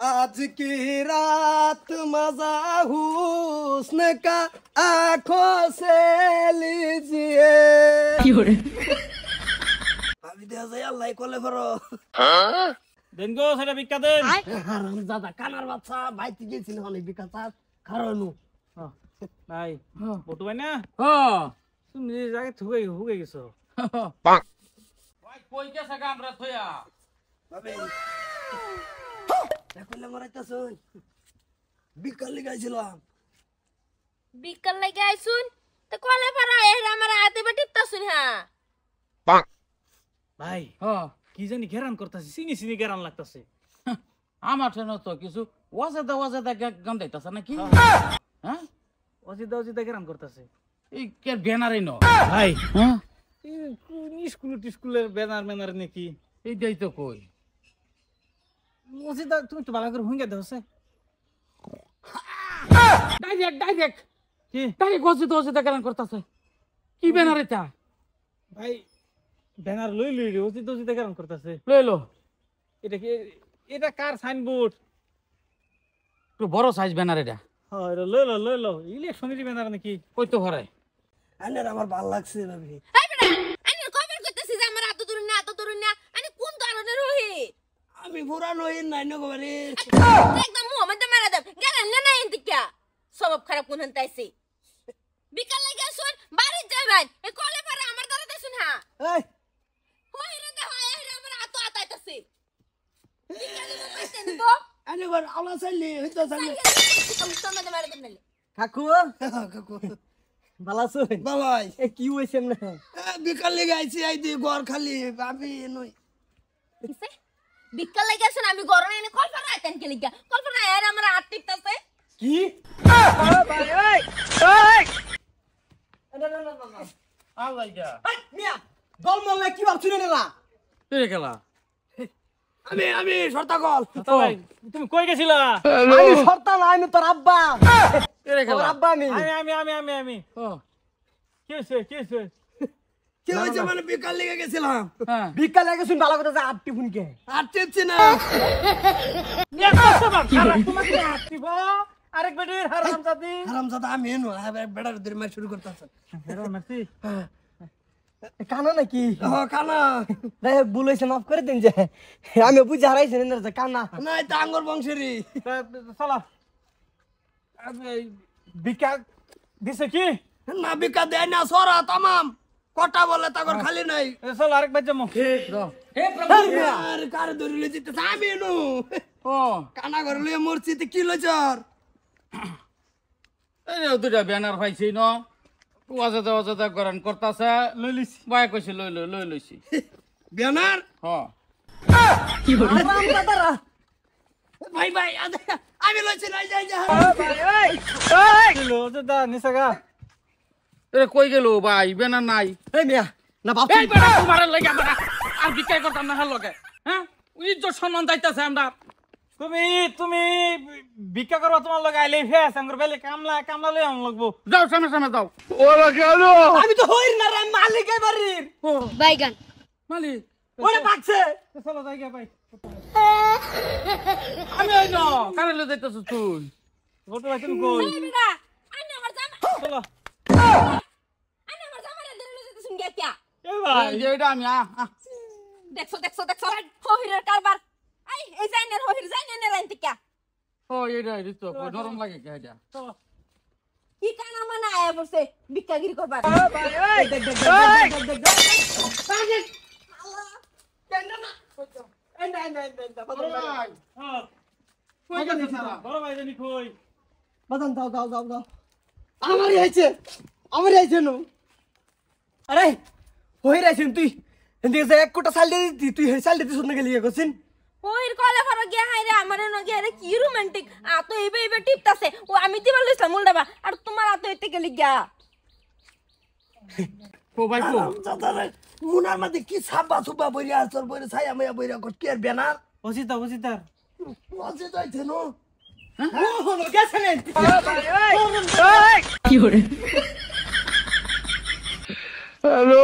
आज की रात मजा हुस्न का आंखों से लीजिए আমি দেয়া যায় আল্লাহ কোলে ফরো দেন গো সেটা ভিক্ষা দেন হারামজাদা কানার বাচ্চা বাইতে গেছিল অনেক বিকাতা কারণু ভাই বটু ভাই না হ্যাঁ তুমি যে জায়গায় হুগে গেছো ভাই কই গেছে গামরা থইয়া ভাবি দেখলে মরাইতাছ বিকালে গাইছিলাম বিকাল লাগে আইছুন তো কলে পারা এর আমার হাতে বেটিতা শুন হ্যাঁ ভাই হ্যাঁ কি জানি ঘেরান করতেছে চিনি চিনি ঘেরান লাগতেছে আমার ঠেনো তো কিছু ওয়াজাদা গান দিতেছে নাকি হ্যাঁ অজিদা অজিদা ঘেরান করতেছে এই কে ব্যানারই ন ভাই হ্যাঁ স্কুল টিস্কুলের ব্যানার ম্যানার নাকি এইটাই তো কই অজিদা তুমি তো ভালো করে হুঙ্গা দেওছে ডাইরেক্ট কি ওয়াজাদা গান করতেছে কি ব্যানার এটা ভাই ব্যানার লই লই রে অজিদা অজিদা ঘেরান করতেছে লইলো এটা কি এটা কার সাইনবোর্ড একটু বড় সাইজ ব্যানার এটা হ্যাঁ এটা লই লো ইলেকশনেরই ব্যানার নাকি কই তো ঘরে আইনার আমার ভাল লাগছে ভাবি এই বেটা আমি খবর করতেছি যে আমার এত দূর না আমি কোন ধরনের রহি আমি পুরানো হই নাই নগরে একদম মুহ মধ্যে মারা দাও গেলেন না এন্তিকা স্বভাব খারাপ কোন হন্তাইছি বিকাল লাগে শুন বাড়ি যাবেন এই কলে পারা আমার দাঁড়াতে শুন হ্যাঁ এই হই রে দে হয় রে আমার হাত আতাইতাছে বিকালে মাইতেন তো আইনে ঘর আওলা চাইলি হইতো চাইলি তোমাদের মারা দেন নালে কাকু কাকু ভালো আছো বাবাই এ কি হইছে না বিকালে গাইছি আই দি ঘর খালি ভাবি নই কিসে বিকাল লাগে শুন আমি গরমে এনে কল্পনা আইতেন কে লিগা কল্পনা এর আমার হাত টিকতাছে কি ভাই এই না আলাইগা মিয়া দল মল্লে কি ভাবছ না তুই গেলা আমি শর্তাকল ভাই তুমি কই গেছিলা আমি শর্তা না আমি তোর আব্বা তুই গেলা আব্বা আমি আমি ও কি হইছে কি হইছে মানে বিকাল লেগে গেছিলাম হ্যাঁ বিকাল লেগে শুন ভালো কথা আটটি ফোন কে আটটিছি না তোমাকে আসিব আরেক বেটির হারামজাদি হারামজাদা আমি এনো বেড়ার ধরে মার শুরু করতেছ হেরো মাসি কানা নাকি ও কানা রে বলেছে মাফ করে দিন যে আমি বুঝে হারাইছি না কানা নাই তা আঙ্গর বংশেরই চলো বিকা দিছে কি না বিকা দেয় না সরা তামাম কটা বলে তাগর খালি নাই চলো আরেক বাজে মো হে প্রভু আর কার ধরে লই দিতে আমি এনো ও কানা ঘর লই মরছি তে কি লইছর এই দুটা ব্যানার পাইছি ন ওয়াজাদা গান করতাছে লইলিস বাই কইছে লই লইছি বেনার হ্যাঁ হারামজাদারা ভাই আমি লইছি নাই যাই যা দিলো দাদা নিসাগা এ কই গেল ভাই ব্যানার নাই এই মিয়া না বাপ এই বেটা তোমার লাগা বেটা আর বিকাই করতাম না লগে হ্যাঁ ইজ্জত সম্মান দাইতাছে আমরা তুমি ভিক্ষা করবা তোমার লগে আইলে ফেস আঙ্গুর বেলে কামলা লই আম লাগবো যাও সামনে যাও আমি তো হইর না রে মালিক এই বাড়ির বাইগান মালিক ওরে পাকছে চলো যাই গিয়া ভাই আমি ওই ন কারে লই যাইতাছ তুই গোটো আইছেন কই এই বেটা আইনা আমার জামা চলো আইনা আমার জামা রে ধরে লইতে শুন গিয়া কিয়া এ ভাই এই যে এটা আমি দেখছো হহিরের কারবার এই জাইনের হহির জাইনের রাইন থেকে ও এটা তো নরম লাগে কে এটা চলো কি কানা মানা আয়া বসে ভিক্ষাগিরি করবার হ্যাঁ কই গেছিস সারা বড় ভাই জানি কই বাদাম দাও আমারই আইছে নো আরে হইর আইছেন তুই এদিকে যে এক কোটা সাল দি তুই হে সাল দিতে শুনে গেলি গছিন হহির কলে ফর গিয়া হাইরে আমারে ন গিয়া রে কি রোমান্টিক আ তো এইবে টিপতাছে ও আমি দিবা লইছলাম উল্টাবা আর তোমার আতো এতে গেলি গিয়া ও ভাই কো জাদারে মুনার মধ্যে কি সাবা সুবা বইরা আসর বইরা ছায়া মায়া বইরা কত কি আর ব্যানার অজিতা ওজে যাইছে নো ও হলো গেছে না কি হরে হ্যালো